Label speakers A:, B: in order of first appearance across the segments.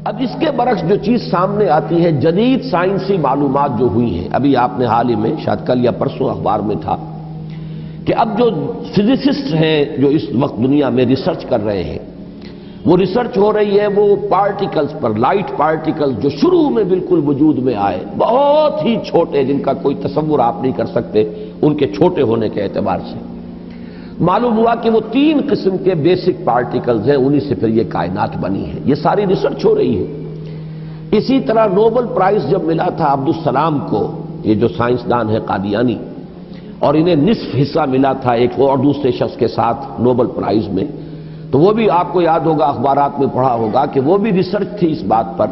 A: اب اس کے برعکس جو چیز سامنے آتی ہے، جدید سائنسی معلومات جو ہوئی ہیں، ابھی آپ نے حال ہی میں شاید کل یا پرسوں اخبار میں تھا کہ اب جو فزسسٹ ہیں جو اس وقت دنیا میں ریسرچ کر رہے ہیں، وہ ریسرچ ہو رہی ہے وہ پارٹیکلز پر، لائٹ پارٹیکلز جو شروع میں بالکل وجود میں آئے، بہت ہی چھوٹے، جن کا کوئی تصور آپ نہیں کر سکتے ان کے چھوٹے ہونے کے اعتبار سے۔ معلوم ہوا کہ وہ 3 قسم کے بیسک پارٹیکلز ہیں، انہی سے پھر یہ کائنات بنی ہے۔ یہ ساری ریسرچ ہو رہی ہے۔ اسی طرح نوبل پرائز جب ملا تھا عبدالسلام کو، یہ جو سائنسدان ہے قادیانی، اور انہیں نصف حصہ ملا تھا ایک اور دوسرے شخص کے ساتھ نوبل پرائز میں، تو وہ بھی آپ کو یاد ہوگا، اخبارات میں پڑھا ہوگا کہ وہ بھی ریسرچ تھی اس بات پر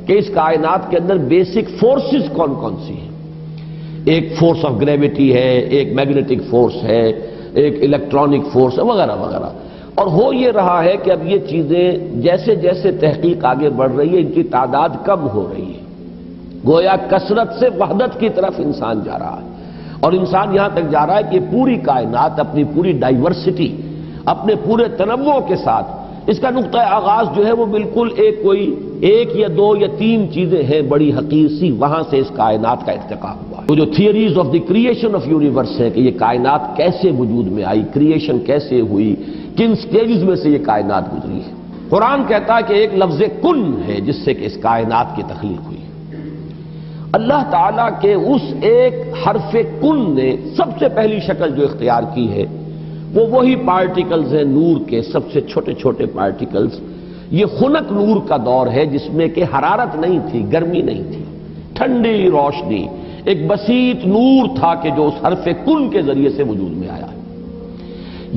A: کہ اس کائنات کے اندر بیسک فورسز کون کون سی ہیں۔ ایک فورس آف گریویٹی ہے، ایک میگنیٹک فورس ہے، ایک الیکٹرانک فورس ہے، وغیرہ وغیرہ۔ اور ہو یہ رہا ہے کہ اب یہ چیزیں جیسے جیسے تحقیق آگے بڑھ رہی ہے، ان کی تعداد کم ہو رہی ہے، گویا کثرت سے وحدت کی طرف انسان جا رہا ہے، اور انسان یہاں تک جا رہا ہے کہ پوری کائنات اپنی پوری ڈائیورسٹی، اپنے پورے تنوع کے ساتھ، اس کا نقطہ آغاز جو ہے وہ بالکل ایک یا 2 یا 3 چیزیں ہیں بڑی حقیر سی، وہاں سے اس کائنات کا ارتقاء ہوا ہے۔ وہ جو theories of the creation of universe ہے کہ یہ کائنات کیسے وجود میں آئی، کریشن کیسے ہوئی، کن سٹیجز میں سے یہ کائنات گزری ہے۔ قرآن کہتا ہے کہ ایک لفظ کن ہے جس سے کہ اس کائنات کی تخلیق ہوئی۔ اللہ تعالیٰ کے اس ایک حرف کن نے سب سے پہلی شکل جو اختیار کی ہے وہ وہی پارٹیکلز ہیں نور کے، سب سے چھوٹے چھوٹے پارٹیکلز۔ یہ خنک نور کا دور ہے جس میں کہ حرارت نہیں تھی، گرمی نہیں تھی، ٹھنڈی روشنی، ایک بسیط نور تھا کہ جو اس حرف کن کے ذریعے سے وجود میں آیا ہے۔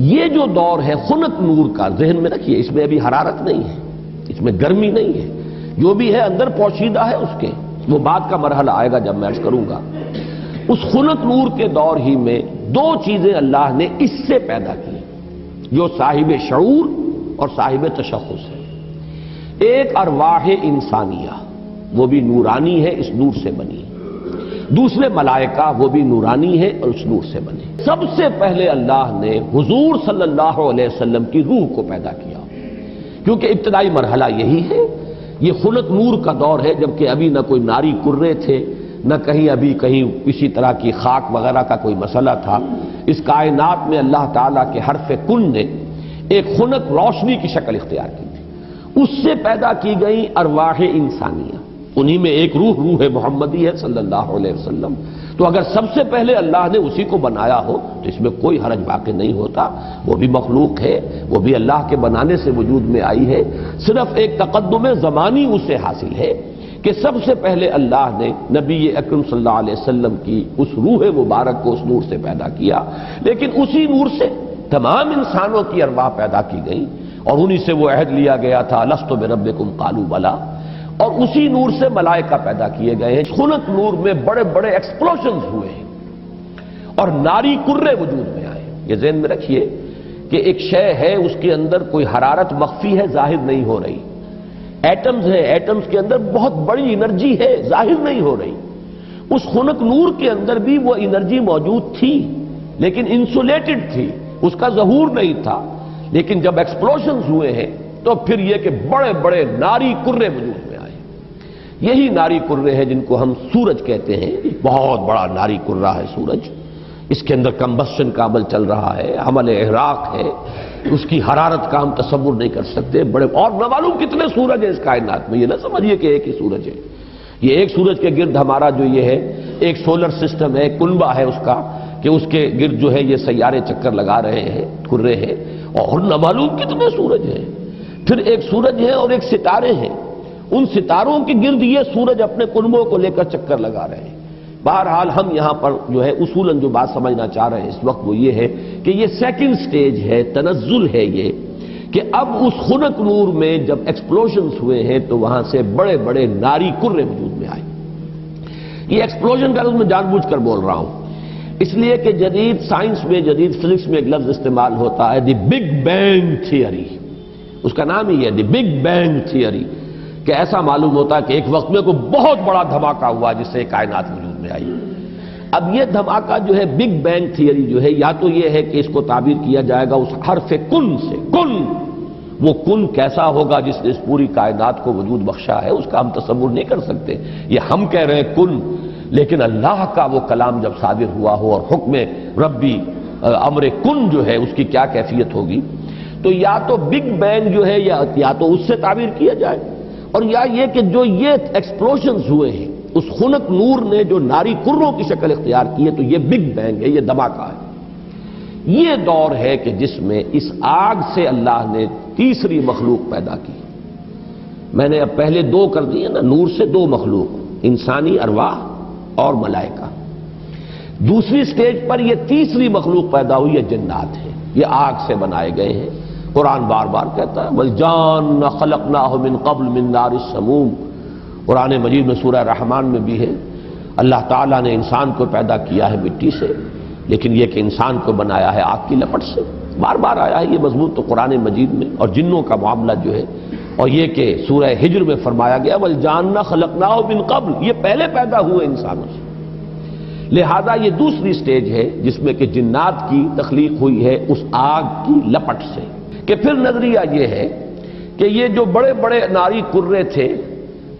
A: یہ جو دور ہے خنک نور کا، ذہن میں رکھیے، اس میں ابھی حرارت نہیں ہے، اس میں گرمی نہیں ہے، جو بھی ہے اندر پوشیدہ ہے اس کے، وہ بعد کا مرحلہ آئے گا جب میں عرض کروں گا۔ اس خنک نور کے دور ہی میں 2 چیزیں اللہ نے اس سے پیدا کی جو صاحب شعور اور صاحب تشخص ہے۔ ایک ارواح انسانیہ، وہ بھی نورانی ہے، اس نور سے بنی۔ دوسرے ملائکہ، وہ بھی نورانی ہے اور اس نور سے بنے۔ سب سے پہلے اللہ نے حضور صلی اللہ علیہ وسلم کی روح کو پیدا کیا، کیونکہ ابتدائی مرحلہ یہی ہے۔ یہ خنک نور کا دور ہے جبکہ ابھی نہ کوئی ناری کرے تھے، نہ کہیں کسی طرح کی خاک وغیرہ کا کوئی مسئلہ تھا۔ اس کائنات میں اللہ تعالیٰ کے حرف کن نے ایک خنک روشنی کی شکل اختیار کی تھی، اس سے پیدا کی گئی ارواح انسانیہ، انہی میں ایک روح محمدی ہے صلی اللہ علیہ وسلم۔ تو اگر سب سے پہلے اللہ نے اسی کو بنایا ہو تو اس میں کوئی حرج واقع نہیں ہوتا، وہ بھی مخلوق ہے، وہ بھی اللہ کے بنانے سے وجود میں آئی ہے، صرف ایک تقدم زمانی اسے حاصل ہے کہ سب سے پہلے اللہ نے نبی اکرم صلی اللہ علیہ وسلم کی اس روح مبارک کو اس نور سے پیدا کیا، لیکن اسی نور سے تمام انسانوں کی ارواح پیدا کی گئی، اور انہی سے وہ عہد لیا گیا تھا الست بربکم قالوا بلی، اور اسی نور سے ملائکہ پیدا کیے گئے ہیں۔ خنک نور میں بڑے بڑے ایکسپلوژنز ہوئے ہیں اور ناری کرے وجود میں آئے۔ یہ ذہن میں رکھیے کہ ایک شے ہے، اس کے اندر کوئی حرارت مخفی ہے، ظاہر نہیں ہو رہی۔ ایٹمز ہیں، ایٹمز کے اندر بہت بڑی انرجی ہے، ظاہر نہیں ہو رہی۔ اس خنک نور کے اندر بھی وہ انرجی موجود تھی لیکن انسولیٹڈ تھی، اس کا ظہور نہیں تھا، لیکن جب ایکسپلوژنز ہوئے ہیں تو پھر یہ کہ بڑے بڑے ناری کرے وجود میں آئے۔ یہی ناری کرے ہیں جن کو ہم سورج کہتے ہیں، بہت بڑا ناری کرہ ہے سورج، اس کے اندر کمبسشن کا عمل چل رہا ہے، عمل احراق ہے، اس کی حرارت کا ہم تصور نہیں کر سکتے۔ بڑے اور نہ معلوم کتنے سورج ہیں اس کائنات میں، یہ نہ سمجھیے کہ ایک ہی سورج ہے۔ یہ ایک سورج کے گرد ہمارا جو یہ ہے ایک سولر سسٹم ہے، کنبہ ہے اس کا، کہ اس کے گرد جو ہے یہ سیارے چکر لگا رہے ہیں، کرے ہیں، اور نہ معلوم کتنے سورج ہیں۔ پھر ایک سورج ہے اور ایک ستارے ہیں، ان ستاروں کے گرد یہ سورج اپنے کنبوں کو لے کر چکر لگا رہے ہیں۔ بہرحال ہم یہاں پر جو ہے اصولاً جو بات سمجھنا چاہ رہے ہیں اس وقت وہ یہ ہے کہ یہ سیکنڈ سٹیج ہے، تنزل ہے یہ، کہ اب اس خنک نور میں جب ایکسپلوژنز ہوئے ہیں تو وہاں سے بڑے بڑے ناری کرے وجود میں آئے۔ یہ ایکسپلوژن کا لفظ میں جان بوجھ کر بول رہا ہوں، اس لیے کہ جدید سائنس میں، جدید فزکس میں ایک لفظ استعمال ہوتا ہے دی بگ بینگ تھیوری، اس کا نام ہی ہے دی بگ بینگ تھیوری، کہ ایسا معلوم ہوتا ہے کہ ایک وقت میں کوئی بہت بڑا دھماکہ ہوا جس سے کائنات وجود میں آئی۔ اب یہ دھماکہ جو ہے بگ بینگ تھیوری جو ہے، یا تو یہ ہے کہ اس کو تعبیر کیا جائے گا اس حرف کن سے، کن وہ کن کیسا ہوگا جس نے اس پوری کائنات کو وجود بخشا ہے، اس کا ہم تصور نہیں کر سکتے۔ یہ ہم کہہ رہے ہیں کن، لیکن اللہ کا وہ کلام جب صادر ہوا ہو اور حکم ربی امر کن جو ہے اس کی کیا کیفیت ہوگی، تو یا تو بگ بینگ جو ہے یا تو اس سے تعبیر کیا جائے، اور یا یہ کہ جو یہ ایکسپلوژنز ہوئے ہیں اس خنک نور نے جو ناری کروں کی شکل اختیار کی ہے، تو یہ بگ بینگ ہے، یہ دھماکہ ہے۔ یہ دور ہے کہ جس میں اس آگ سے اللہ نے تیسری مخلوق پیدا کی۔ میں نے اب پہلے دو کر دیے نا، نور سے دو مخلوق، انسانی ارواح اور ملائکہ۔ دوسری سٹیج پر یہ تیسری مخلوق پیدا ہوئی ہے، جنات ہے، یہ آگ سے بنائے گئے ہیں۔ قرآن بار بار کہتا ہے وَالْجَانَّ خَلَقْنَاهُ مِنْ قَبْلُ مِنْ نَارِ السَّمُومِ۔ قرآن مجید میں سورہ رحمان میں بھی ہے، اللہ تعالیٰ نے انسان کو پیدا کیا ہے مٹی سے، لیکن یہ کہ انسان کو بنایا ہے آگ کی لپٹ سے۔ بار بار آیا ہے یہ مضمون تو قرآن مجید میں، اور جنوں کا معاملہ جو ہے، اور یہ کہ سورہ ہجر میں فرمایا گیا وَالْجَانَّ خَلَقْنَاهُ مِنْ قَبْلُ، یہ پہلے پیدا ہوئے انسانوں سے۔ لہذا یہ دوسری سٹیج ہے جس میں کہ جنات کی تخلیق ہوئی ہے اس آگ کی لپٹ سے، کہ پھر نظریہ یہ ہے کہ یہ جو بڑے بڑے ناری کرے تھے،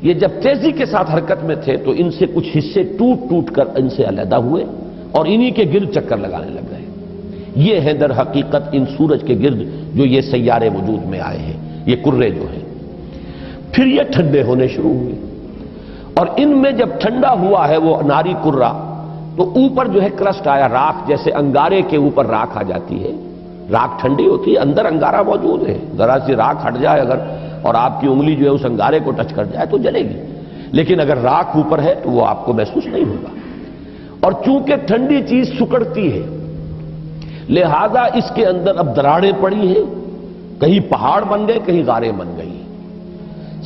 A: یہ جب تیزی کے ساتھ حرکت میں تھے تو ان سے کچھ حصے ٹوٹ ٹوٹ کر ان سے علیحدہ ہوئے اور انہی کے گرد چکر لگانے لگ گئے۔ یہ ہے در حقیقت ان سورج کے گرد جو یہ سیارے وجود میں آئے ہیں، یہ کرے جو ہیں۔ پھر یہ ٹھنڈے ہونے شروع ہوئے، اور ان میں جب ٹھنڈا ہوا ہے وہ ناری کرہ، تو اوپر جو ہے کرسٹ آیا، راکھ، جیسے انگارے کے اوپر راکھ آ جاتی ہے، راکھ ٹھنڈی ہوتی ہے، اندر انگارہ موجود ہے، ذرا سی راکھ ہٹ جائے اگر اور آپ کی انگلی جو ہے اس انگارے کو ٹچ کر جائے تو جلے گی، لیکن اگر راکھ اوپر ہے تو وہ آپ کو محسوس نہیں ہوگا۔ اور چونکہ ٹھنڈی چیز سکڑتی ہے، لہذا اس کے اندر اب دراڑیں پڑی ہیں، کہیں پہاڑ بن گئے، کہیں غاریں بن گئی،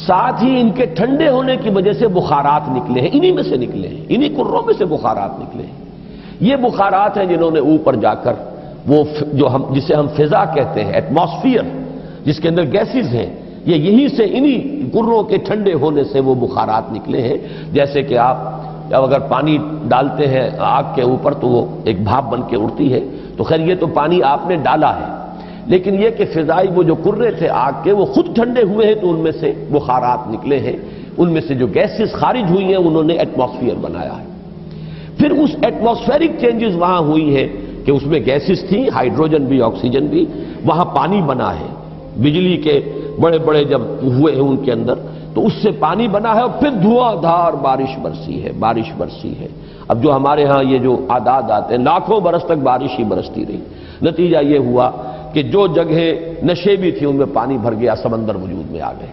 A: ساتھ ہی ان کے ٹھنڈے ہونے کی وجہ سے بخارات نکلے ہیں، انہی میں سے نکلے ہیں، انہی کروں میں سے بخارات نکلے ہیں۔ یہ بخارات ہیں جنہوں نے اوپر جا کر وہ جو جسے ہم فضا کہتے ہیں، ایٹماسفیئر، جس کے اندر گیسز ہیں، یہ یہیں سے انہی کروں کے ٹھنڈے ہونے سے وہ بخارات نکلے ہیں۔ جیسے کہ آپ جب اگر پانی ڈالتے ہیں آگ کے اوپر تو وہ ایک بھاپ بن کے اڑتی ہے، تو خیر یہ تو پانی آپ نے ڈالا ہے، لیکن یہ کہ فضائی وہ جو کرے تھے آگ کے وہ خود ٹھنڈے ہوئے ہیں تو ان میں سے بخارات نکلے ہیں، ان میں سے جو گیسز خارج ہوئی ہیں انہوں نے ایٹماسفیئر بنایا ہے۔ پھر اس ایٹماسفیرک چینجز وہاں ہوئی ہے کہ اس میں گیسز تھیں، ہائیڈروجن بھی، آکسیجن بھی، وہاں پانی بنا ہے، بجلی کے بڑے بڑے جب ہوئے ہیں ان کے اندر تو اس سے پانی بنا ہے، اور پھر دھواں دھار بارش برسی ہے، بارش برسی ہے۔ اب جو ہمارے ہاں یہ جو اعداد آتے ہیں، لاکھوں برس تک بارش ہی برستی رہی، نتیجہ یہ ہوا کہ جو جگہ نشیبی تھی ان میں پانی بھر گیا، سمندر وجود میں آ گئے۔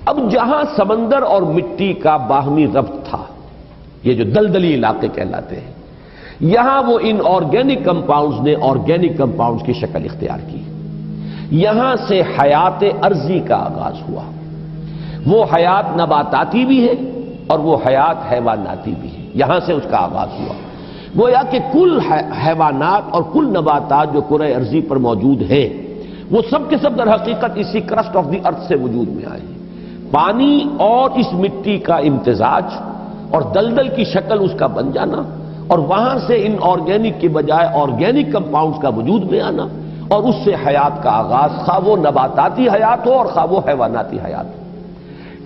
A: اب جہاں سمندر اور مٹی کا باہمی ربط تھا، یہ جو دلدلی علاقے کہلاتے ہیں، یہاں وہ ان آرگینک کمپاؤنڈز نے آرگینک کمپاؤنڈز کی شکل اختیار کی۔ یہاں سے حیات ارضی کا آغاز ہوا، وہ حیات نباتاتی بھی ہے اور وہ حیات حیواناتی بھی ہے، یہاں سے اس کا آغاز ہوا۔ گویا کہ کل حیوانات اور کل نباتات جو کرۂ ارضی پر موجود ہیں وہ سب کے سب در حقیقت اسی کرسٹ آف دی ارتھ سے وجود میں آئے ہیں۔ پانی اور اس مٹی کا امتزاج اور دلدل کی شکل اس کا بن جانا، اور وہاں سے ان آرگینک کی بجائے آرگینک کمپاؤنڈز کا وجود میں آنا، اور اس سے حیات کا آغاز، خواہ وہ نباتاتی حیات ہو اور خواہ وہ حیواناتی حیات ہو۔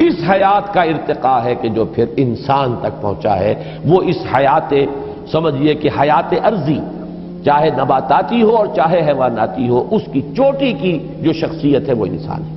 A: اس حیات کا ارتقاء ہے کہ جو پھر انسان تک پہنچا ہے، وہ اس حیات، سمجھیے کہ حیات ارضی، چاہے نباتاتی ہو اور چاہے حیواناتی ہو، اس کی چوٹی کی جو شخصیت ہے وہ انسان ہے۔